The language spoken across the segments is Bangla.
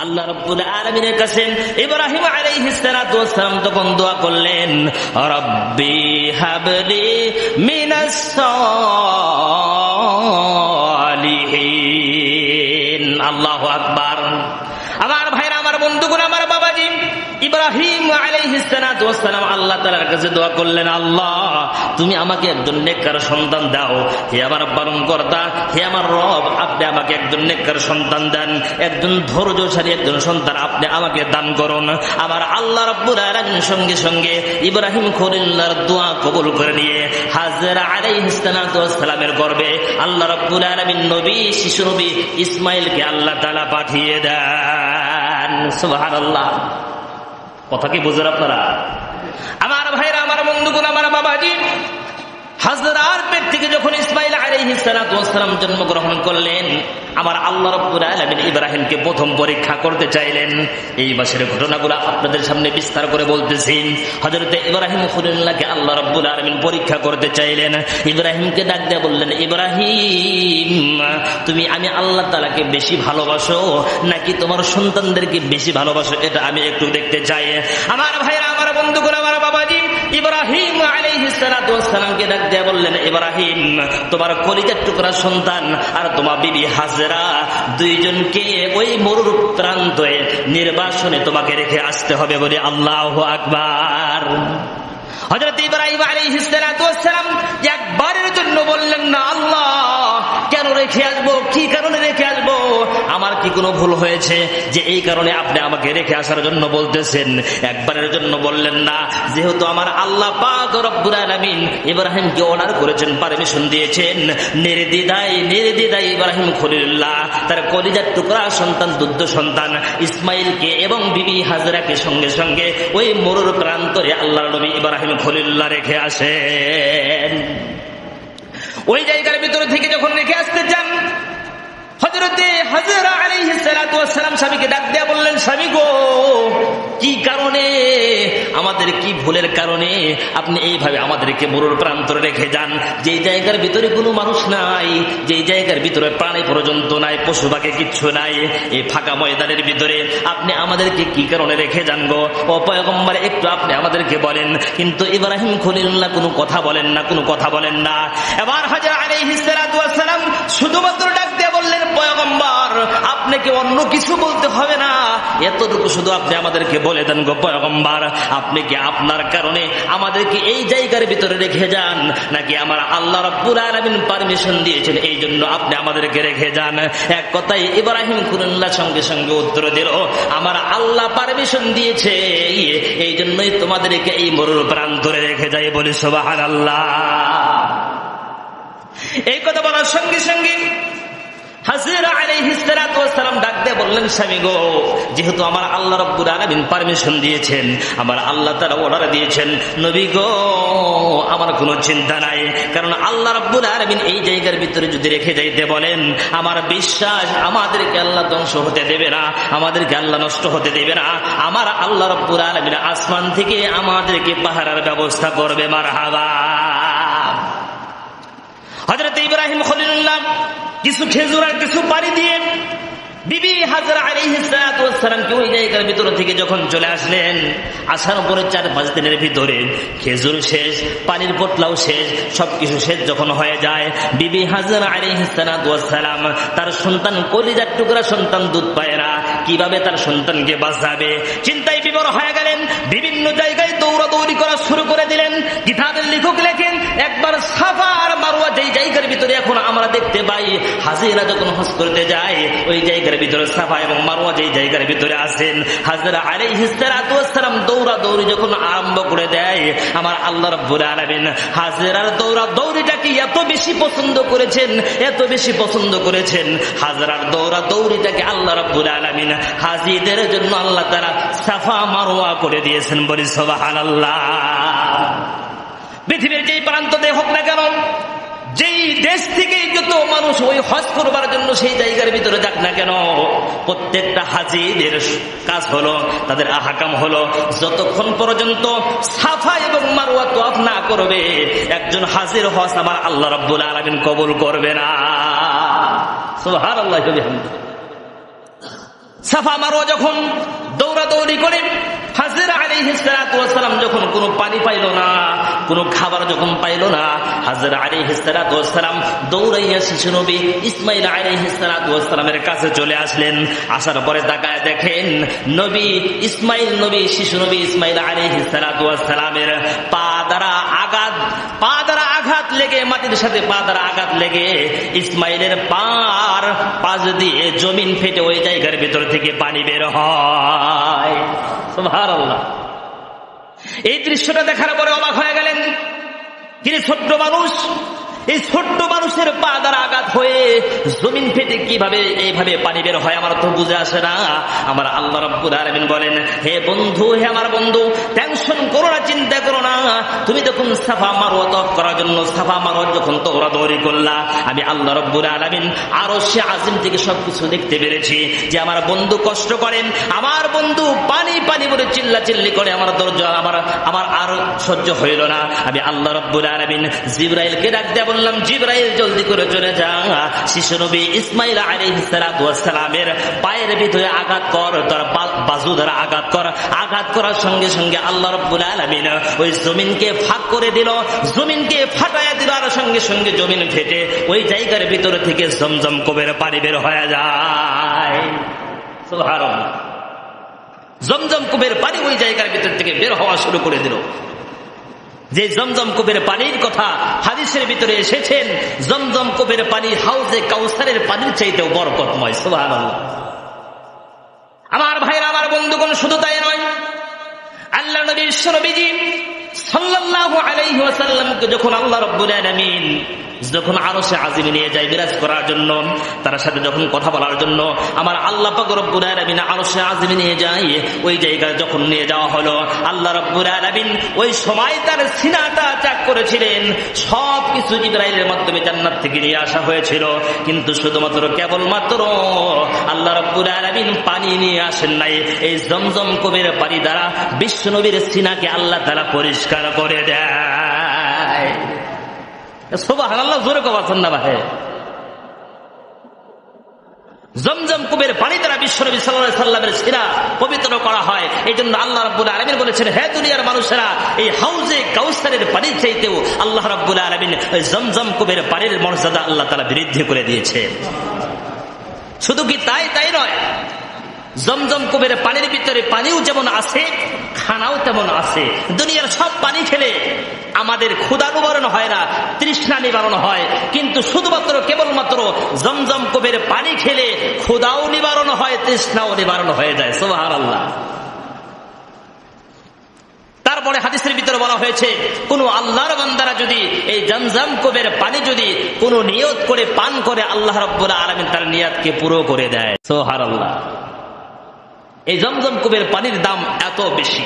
আল্লাহ রাব্বুল আলামিনের কাছে ইব্রাহিম আলাইহিস সালাতু ওয়াস সালাম তখন দোয়া করলেন, রব্বি হাবলি মিনাস সালিহিন। আল্লাহু আকবার। আমার ভাইরা, আমার বন্ধুগণ, আমার বাবাজি, ইব্রাহিম আলাইহিস সালাতু ওয়াস সালাম আল্লাহ তাআলার কাছে দোয়া করলেন, আল্লাহ তুমি আমাকে একজন নেককার সন্তান দাও। হে আমার পালনকর্তা, হে আমার রব, আপনি আমাকে একজন নেককার সন্তান দেন, একজন ধৈর্যশালী একজন সন্তান আপনি আমাকে দান করুন। আমার আল্লাহ রাব্বুল আলামিন সঙ্গে সঙ্গে ইব্রাহিম খলিলুল্লাহর দোয়া কবুল করে নিয়ে হাজেরা আলাইহিস সালাতু ওয়াস সালামের গর্ভে আল্লাহ রাব্বুল আলামিন নবী, শিশু নবী ইসমাইলকে আল্লাহ তাআলা পাঠিয়ে দেন। সুবহানাল্লাহ। কথা কি বুঝেন আপনারা? আমার ভাইরা, আমার বন্ধুগণ, আমার বাবাজি, হাজরার পেট থেকে যখন ইসমাইল আলাইহিস সালাতু ওয়াস সালাম জন্মগ্রহণ করলেন, আমার আল্লাহ রাব্বুল আলামিন ইব্রাহিমকে প্রথম পরীক্ষা করতে চাইলেন। এই মাসের ঘটনাগুলো আপনাদের সামনে বিস্তার করে বলতেছি। হযরত ইব্রাহিম খলিলুল্লাহকে আল্লাহ রাব্বুল আলামিন পরীক্ষা করতে চাইলেন। ইব্রাহিমকে ডাক দিয়ে বললেন, ইব্রাহিম তুমি আমি আল্লাহ তাআলাকে বেশি ভালোবাসো নাকি তোমার সন্তানদেরকে বেশি ভালোবাসো, এটা আমি একটু দেখতে চাই। আমার ভাইরা, আমার বন্ধুগণ, আমার বাবাজি, ইব্রাহিম আলাইহিস সালাতু ওয়াস সালামকে ডাক দিয়ে বললেন, ইব্রাহিম তোমার কলিজার টুকরা সন্তান আর তোমার বিবি হাজেরা দুইজনকে ওই মরুর প্রান্তে নির্বাসনে তোমাকে রেখে আসতে হবে বলে। আল্লাহু আকবার। হযরত ইব্রাহিম আলাইহিস সালাতু ওয়াস সালাম একবারের জন্য বললেন না, আল্লাহ কেন রেখে আসবো, কি কারণে রেখে আসবো, আমার কি কোনো ভুল হয়েছে যে এই কারণে আপনি আমাকে রেখে আসার জন্য বলতেছেন? একবারের জন্য বললেন না, যেহেতু আমার আল্লাহ পাক রব্বুল আলামিন ইব্রাহিমকে অর্ডার করেছেন, পারমিশন দিয়েছেন, নির্দ্বিধায় ইব্রাহিম খলিলুল্লাহ তার কলিজার টুকরা সন্তান, দুধ সন্তান ইসমাইলকে এবং বিবি হাজরাকে সঙ্গে সঙ্গে ওই মরুর প্রান্তরে আল্লাহর নবী ইব্রাহিম খলিলুল্লাহ রেখে আসেন। ওই জায়গার ভিতর থেকে যখন রেখে আসতে চান, হযরতে হাজরা আলাইহিস সালাতু ওয়াস সালাম স্বামীকে ডাক দিয়া বললেন, স্বামী গো, কি কারণে, আমাদের কি ভুলের কারণে আপনি এইভাবে আমাদেরকে মরুর প্রান্তরে রেখে যান, যেই জায়গার ভিতরে কোনো মানুষ নাই, যেই জায়গার ভিতরে প্রাণী পর্যন্ত নাই, পশু পাখি কিচ্ছু নাই, এই ফাঁকা ময়দানের ভিতরে আপনি আমাদেরকে কি কারণে রেখে যান গো? ও পয়গম্বর, একটু আপনি আমাদেরকে বলেন। কিন্তু ইব্রাহিম খলিলুল্লাহ কোনো কথা বলেন না। এবার হাজরা আলাইহিস সালাতু ওয়াস সালাম শুধুমাত্র ডাক দিয়ে বললেন, পয়গম্বর আপনাকে অন্য কিছু বলতে হবে না, এতটুকু শুধু আপনি আমাদেরকে বলে দেন গো পয়গম্বর, আপনি কি আপনার কারণে আমাদেরকে এই জায়গার ভিতরে রেখে যান, নাকি আমার আল্লাহ রাব্বুল আলামিন পারমিশন দিয়েছেন এই জন্য আপনি আমাদেরকে রেখে যান? এক কথায় ইব্রাহিম খলিলুল্লাহ সঙ্গে সঙ্গে উত্তর দিল, আমার আল্লাহ পারমিশন দিয়েছে, এই জন্যই তোমাদেরকে এই মরুর প্রান্তরে রেখে যাই বলি। সুবহানাল্লাহ। এই কথা বলার সঙ্গে সঙ্গে হাজরা আলাইহিস সালাতু ওয়াস সালাম ডাক দিয়ে বললেন, স্বামী গো, যেহেতু আমার আল্লাহ রাব্বুল আলামিন পারমিশন দিয়েছেন, আমার আল্লাহ তাআলা অর্ডার দিয়েছেন, নবী গো আমার কোনো চিন্তা নাই, কারণ আল্লাহ রাব্বুল আলামিন এই জায়গার ভিতরে যদি রেখে যাইতে বলেন, আমার বিশ্বাস আমাদেরকে আল্লাহ ধ্বংস হতে দেবে না, আমাদেরকে আল্লাহ নষ্ট হতে দেবে না। আমার আল্লাহ রাব্বুল আলামিন আসমান থেকে আমাদেরকে পাহারার ব্যবস্থা করবে। মারহাবা। হযরত ইব্রাহিম খলিলুল্লাহ কিছু খেজুর আর কিছু পানি দিয়ে বিবি হাজরা আলাইহিস সালাতু ওয়াস সালামকে ওই জায়গার ভিতর থেকে যখন চলে আসলেন, আসার পরে 4-5 দিনের ভিতরে খেজুর শেষ, পানির বোতলাও শেষ, সবকিছু শেষ যখন হয়ে যায়, বিবি হাজরা আলাইহিস সালাতু ওয়াস সালাম তার সন্তান, কলিজার টুকরা সন্তান দুধ পায় না, কিভাবে তার সন্তানকে বাঁচাবে চিন্তায় বিবর হয়ে গেলেন। বিভিন্ন জায়গায় দৌড়াদৌড়ি করা শুরু করে দিলেন। কিতাবের লেখক লেখেন, একবার সাফা আর মারওয়া যেই জায়গার ভিতরে এখন আমরা দেখতে পাই, হাজিরা যখন হজ করতে যায়, ওই জায়গার ভিতরে সাফা এবং মারওয়া যেই জায়গার ভিতরে আছেন, হাজরা আলাইহিস সালাতু ওয়াস সালাম দৌড়াদৌড়ি যখন আরম্ভ করে দেয়, আমার আল্লাহ রাব্বুল আলামিন হাজরার দৌড়াদৌড়িটাকে এত বেশি পছন্দ করেছেন, হাজরার দৌড়াদৌড়িটাকে আল্লাহ রাব্বুল আলামিন হাজীদের জন্য আল্লাহ তাআলা সাফা মারওয়া করে দিয়েছেন। বলি সুবহানাল্লাহ। পৃথিবীর যেই প্রান্ততে হোক না কেন, যেই দেশ থেকে যত মানুষ ওই হজ করবার জন্য সেই জায়গার ভিতরে যাক না কেন, প্রত্যেকটা হাজীদের কাজ হলো, তাদের আহকাম হলো, যতক্ষণ পর্যন্ত সাফা এবং মারওয়া তওয়াফ না করবে, একজন হাজীর হজ আমার আল্লাহ রাব্বুল আলামিন কবুল করবে না। সুবহানাল্লাহ। সাফা মারওয়া যখন দৌড়াদৌড়ি করে হাজরা আলাইহিস সালাতু ওয়াস সালাম যখন কোনো পানি পাইল না, কোনো খাবার যখন পাইল না, হাজরা আলাইহিস সালাতু ওয়াস সালাম দৌড়াইয়া শিশু নবী ইসমাইল আলাইহিস সালাতু ওয়াস সালামের কাছে চলে আসলেন। আসার পরে তাকায় দেখেন শিশু নবী ইসমাইল আলাইহিস সালাতু ওয়াস সালামের পা দ্বারা আঘাত লেগে, মাটির সাথে পা দ্বারা আঘাত লেগে ইসমাইলের পাশ দিয়ে জমিন ফেটে ওই জায়গার ভিতর থেকে পানি বের হয়। সুবহানাল্লাহ। এই দৃশ্যটা দেখার পরে অবাক হয়ে গেলেন। তিনি ছোট্ট মানুষ, এই ছোট্ট মানুষের পা দ্বারা আঘাত হয়ে জমিন ফেটে কিভাবে এইভাবে পানি বের হয় আমার তো বুঝে আসে না। আমার আল্লাহ রাব্বুল আলামিন বলেন, হে বন্ধু, হে আমার বন্ধু, টেনশন করো না, চিন্তা করো না। তুমি যখন সাফা মারওয়া তওয়াফ করার জন্য সাফা মারওয়া যখন দৌড়াদৌড়ি করলা, আমি আল্লাহ রাব্বুল আলামিন আরশে আজিম থেকে সবকিছু দেখতে পেরেছি যে আমার বন্ধু কষ্ট করেন, আমার বন্ধু পানি পানি বলে চিল্লাচিল্লি করে, আমার ধৈর্য আমার আর সহ্য হইল না। আমি আল্লাহ রাব্বুল আলামিন জিবরাইলকে ডাক দেব, বললাম, জিবরাইল জলদি করে চলে যা, শিশু নবী ইসমাইল আলাইহিস সালাতু ওয়াস সালামের পায়ের ভিতরে আঘাত কর, তার বাজু দ্বারা আঘাত কর। আঘাত করার সঙ্গে সঙ্গে আল্লাহ রাব্বুল আলামিন ওই জমিনকে ফাঁক করে দিল, জমিনকে ফাটাইয়া দিল, আর সঙ্গে সঙ্গে জমিন ফেটে ওই জায়গার ভিতর থেকে জমজম কূপের পানি বের হয়ে যায়। সুবহানাল্লাহ। জমজম কূপের পানি ওই জায়গার ভিতর থেকে বের হওয়া শুরু করে দিল। যে জমজম কূপের পানির কথা হাদিসের ভিতরে এসেছেন, জমজম কূপের পানি হাউজে কাউসারের পানির চাইতেও বরকতময়। সুবহানাল্লাহ। আমার ভাইরা, আমার বন্ধুগণ, শুধু তাই নয়, আল্লাহ নবীর বিশ্বনবীজি সাল্লাল্লাহু আলাইহি ওয়াসাল্লামকে যখন আল্লাহ রাব্বুল আলামিন যখন আরশে আজিমে নিয়ে যায় বিরাজ করার জন্য, তার সাথে যখন কথা বলার জন্য আমার আল্লাহ পাক রব্বুল আলামিন আরশে আজিমে নিয়ে যায়, ওই জায়গায় যখন নিয়ে যাওয়া হলো, আল্লাহ রাব্বুল আলামিন ওই সময় তার সিনাটা চাক করেছিলেন। সবকিছু জিবরাইলের মাধ্যমে জান্নাত থেকে নিয়ে আসা হয়েছিল, কিন্তু শুধুমাত্র কেবলমাত্র আল্লাহ রাব্বুল আলামিন পানি নিয়ে আসেন নাই। এই জমজম কূপের পানি দ্বারা বিশ্বনবীর সিনাকে আল্লাহ তাআলা পরিষ্কার করে দেয়। সুবহানাল্লাহ। জোরে কবাছেন না ভাই? জমজম কূপের পানি দ্বারা বিশ্বনবী সাল্লাল্লাহু আলাইহি সাল্লামের সিনা পবিত্র করা হয়। এই জন্য আল্লাহ রাব্বুল আলামিন বলেছেন, হে দুনিয়ার মানুষেরা, এই হাউজে কাউসারের পানির চাইতেও আল্লাহ রাব্বুল আলামিন ওই জমজম কূপের পানির মর্যাদা আল্লাহ তাআলা বৃদ্ধি করে দিয়েছে। শুধু কি তাই নয়, জমজম কূপের পানির ভিতরে পানিও যেমন আছে, খানাও তেমন আছে। দুনিয়ার সব পানি খেলে আমাদের ক্ষুধা নিবারণ হয় না, তৃষ্ণা নিবারণ হয়, কিন্তু শুধুমাত্র কেবলমাত্র জমজম কূপের পানি খেলে ক্ষুধাও নিবারণ হয়, তৃষ্ণাও নিবারণ হয়ে যায়। সুবহানাল্লাহ। তারপরে হাদিসের ভিতরে বলা হয়েছে, কোন আল্লাহর বান্দারা যদি এই জমজম কূপের পানি যদি কোন নিয়ত করে পান করে, আল্লাহ রাব্বুল আলামিন তার নিয়তকে পুরো করে দেয়। সুবহানাল্লাহ। এই জমজম কূপের পানির দাম এত বেশি।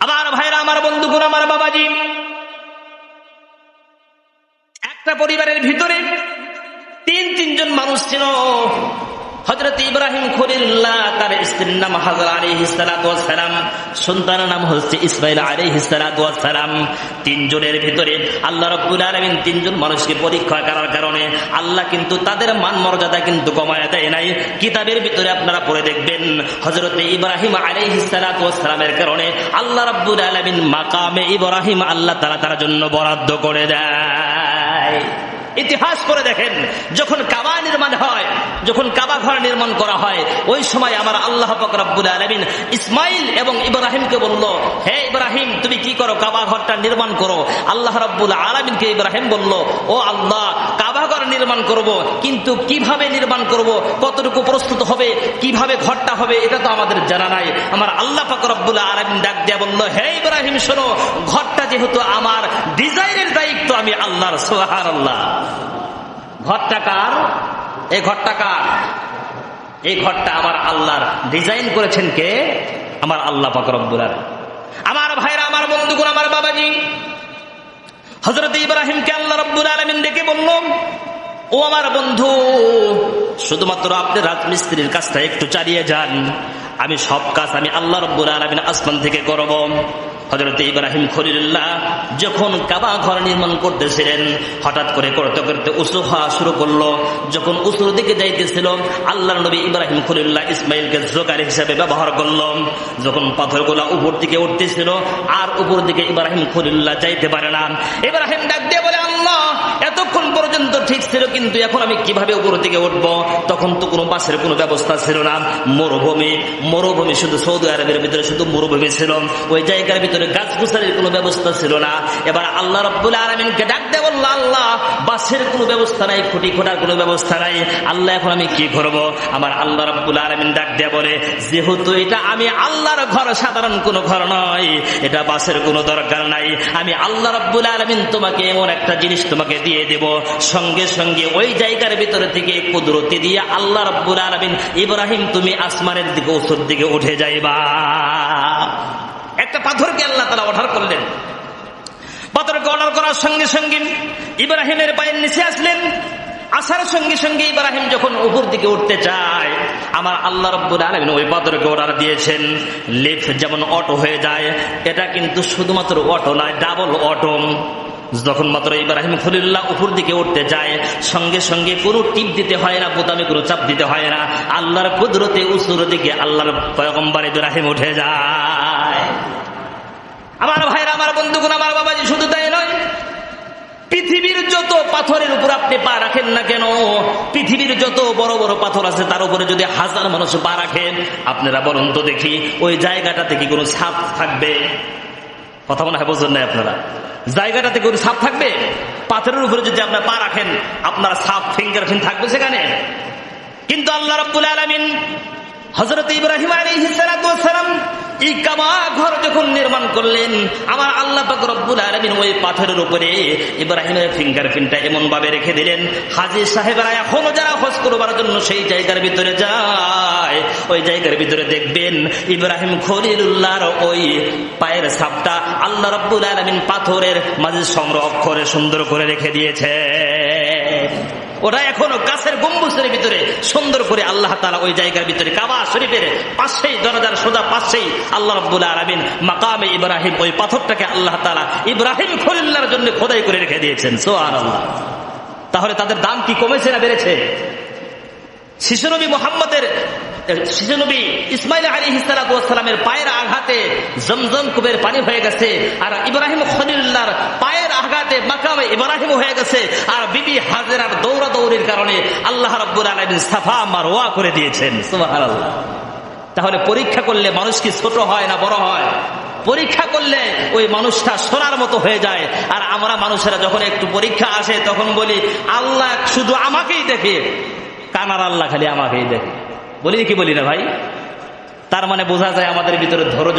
আমার ভাইরা, আমার বন্ধুগণ, আমার বাবাজি, একটা পরিবারের ভিতরে তিনজন মানুষ ছিল। হযরত ইব্রাহিম খলিলুল্লাহ, তার স্ত্রীর নাম হাজরা আলাইহিস সালাতু ওয়াস সালাম, সন্তানের নাম হচ্ছে ইসমাইল আলাইহিস সালাতু ওয়াস সালাম। তিনজনের ভিতরে আল্লাহ রাব্বুল আলামিন তিনজন মানুষকে পরীক্ষা করার কারণে আল্লাহ কিন্তু তাদের মান মর্যাদা কিন্তু কমায় দেয় নাই। কিতাবের ভিতরে আপনারা পড়ে দেখবেন, হযরত ইব্রাহিম আলাইহিস সালাতু ওয়াস সালামের কারণে আল্লাহ রাব্বুল আলামিন মাকামে ইব্রাহিম আল্লাহ তাআলা তার জন্য বরাদ্দ করে দেয়। ইতিহাস করে দেখেন, যখন কাবা নির্মাণ হয়, যখন কাবা ঘর নির্মাণ করা হয়, ওই সময় আমার আল্লাহ পাক রব্বুল আলামিন ইসমাইল এবং ইব্রাহিমকে বলল, হে ইব্রাহিম, তুমি কি করো? কাবা ঘরটা নির্মাণ করো। আল্লাহ রব্বুল আলামিনকে ইব্রাহিম বলল, ও আল্লাহ, কাবা ঘর নির্মাণ করব, কিন্তু কিভাবে নির্মাণ করব, কতটুকু প্রস্তুত হবে, কিভাবে ঘরটা হবে, এটা তো আমাদের জানা নাই। আমার আল্লাহ পাক রব্বুল আলামিন ডাক দিয়ে বলল, হে ইব্রাহিম, শোনো, ঘরটা যেহেতু আমার, ডিজাইনের দায়িত্ব আমি আল্লাহর। সুবহানাল্লাহ। ঘরটা কার? এই ঘরটা কার? এই ঘরটা আমার আল্লাহর। ডিজাইন করেছেন কে? আমার আল্লাহ পাক রব্বুল আলামিন। আমার ভাইরা, আমার বন্ধুগণ, আমার বাবাজি, হযরত ইব্রাহিমকে আল্লাহ রব্বুল আলামিন ডেকে বলল, ও আমার বন্ধু, শুধুমাত্র আপনি রাজমিস্ত্রির কাজটা একটু চালিয়ে যান, আমি সব কাজ আমি আল্লাহ রব্বুল আলামিন আসমান থেকে করব। হযরত ইব্রাহিম খলিলুল্লাহ যখন কাবা ঘর নির্মাণ করতেছিলেন, হঠাৎ করে করতে করতে উঁচু হওয়া শুরু করলো। যখন উঁচুর দিকে যাইতেছিল, আল্লাহর নবী ইব্রাহিম খলিলুল্লাহ ইসমাইলকে জোকার হিসাবে ব্যবহার করলো। যখন পাথরগুলা উপর দিকে উঠতেছিল, আর উপর দিকে ইব্রাহিম খলিলুল্লাহ যাইতে পারে না। ইব্রাহিম ডাক দিয়ে বলে, আল্লাহ, এতক্ষণ পর্যন্ত ঠিক ছিল, কিন্তু এখন আমি কিভাবে উপর দিকে উঠব? তখন তো কোনো বাসের কোনো ব্যবস্থা ছিল না, মরুভূমি, শুধু সৌদি আরবের ভিতরে শুধু মরুভূমি ছিল, ওই জায়গার ভিতরে গাছগুছালির কোনো ব্যবস্থা ছিল না। এবার আল্লাহ রাব্বুল আলামিনকে ডাক দিয়ে বলল, আল্লাহ, বাসের কোনো ব্যবস্থা নাই, খুঁটি খোঁটার কোনো ব্যবস্থা নাই, আল্লাহ এখন আমি কি করব? আমার আল্লাহ রাব্বুল আলামিন ডাক দিয়ে বলে, যেহেতু এটা আমি আল্লাহর ঘর, সাধারণ কোনো ঘর নয়, এটা বাসের কোনো দরকার নাই, আমি আল্লাহ রাব্বুল আলামিন তোমাকে এমন একটা জিনিস তোমাকে দিয়ে দেব, সঙ্গে সঙ্গে ওই জায়গার ভিতরে থেকে কুদরতি দিয়ে আল্লাহ রাব্বুল আলামিন, ইব্রাহিম তুমি আসমানের দিকে উত্তর দিকে উঠে যাইবা। একটা পাথরকে আল্লাহ তাআলা অর্ডার করলেন। পাথরকে অর্ডার করার সঙ্গে সঙ্গে ইব্রাহিমের পায়ের নিচে আসলেন। আসার সঙ্গে সঙ্গে ইব্রাহিম যখন উপর দিকে উঠতে চায়, আমার আল্লাহ রাব্বুল আলামিন ওই পাথরকে অর্ডার দিয়েছেন, লিফট যেমন অটো হয়ে যায়, এটা কিন্তু শুধুমাত্র অটো নয়, ডাবল অটো। যখন মাত্র ইব্রাহিম খলিলুল্লাহ উপর দিকে উঠতে যায়, সঙ্গে সঙ্গে কোনো টিপ দিতে হয় না, বোতামে কোনো চাপ দিতে হয় না, আল্লাহর কুদরতে উসুর দিকে আল্লাহর পয়গম্বর ইব্রাহিম উঠে যায়। আমার ভাইরা, আমার বন্ধুগণ, আমার বাবাজি, শুধু তাই নয়, পৃথিবীর যত পাথরের উপর আপনি পা রাখেন না কেন, পৃথিবীর যত বড় বড় পাথর আছে তার উপরে যদি 1000 মানুষ পা রাখেন, আপনারা বলুন তো দেখি, ওই জায়গাটাতে কি কোনো ছাপ থাকবে? কথা মনে হয় বোঝেন নাই আপনারা। জায়গাটাতে কোনো ছাপ থাকবে? পাথরের উপরে যদি আপনার পা রাখেন, আপনার ছাপ, ফিঙ্গারপ্রিন্ট থাকবে সেখানে। কিন্তু আল্লাহ রাব্বুল আলামিন হযরত ইব্রাহিম আলাইহিস সালাম এই কাবা ঘর যখন নির্মাণ করলেন, আমার আল্লাহ পাক রব্বুল আলামিন ওই পাথরের উপরে ইব্রাহিমের ফিঙ্গারপ্রিন্টটা এমন ভাবে রেখে দিলেন, হাজী সাহেবরা এখনো যারা হজ করবার জন্য সেই জায়গার ভিতরে যায়, ওই জায়গার ভিতরে দেখবেন ইব্রাহিম খলিলুল্লাহর ওই পায়ের ছাপটা আল্লাহ রাব্বুল আলামিন পাথরের মাঝে সংগ্রহ করে সুন্দর করে রেখে দিয়েছে। ওরা এখনো গাছের গম্বুজের ভিতরে সুন্দর করে আল্লাহ তাআলা ওই জায়গার ভিতরে কাবা শরীফের পাশেই, দরজার সোজা পাশেই আল্লাহ রাব্বুল আলামিন মাকামে ইব্রাহিম, ওই পাথরটাকে আল্লাহ তাআলা ইব্রাহিম খলিলুল্লাহর জন্য খোদাই করে রেখে দিয়েছেন। সুবহানাল্লাহ। তাহলে তাদের দাম কি কমেছে না বেড়েছে? শিশুনবী মুহাম্মদের, শিশুনবী ইসমাইল আলাইহিস সালামের পায়ের আঘাতে জমজম কুবের পানি হয়ে গেছে, আর ইব্রাহিম খলিলুল্লাহর পায়ের আঘাতে মাকামে ইব্রাহিম হয়ে গেছে, আর বিবি হাজেরার দৌড়াদৌড়ির কারণে আল্লাহ রাব্বুল আলামিন সাফা মারওয়া করে দিয়েছেন। সুবহানাল্লাহ। তাহলে পরীক্ষা করলে মানুষ কি ছোট হয় না বড় হয়? পরীক্ষা করলে ওই মানুষটা সোনার মতো হয়ে যায়। আর আমরা মানুষেরা যখন একটু পরীক্ষা আসে তখন বলি, আল্লাহ শুধু আমাকেই দেখে, কানার আল্লাহ খালি আমাকেই দেখে, বলি কি বলি না ভাই? তার মানে বোঝা যায় আমাদের ভিতরে ধৈর্য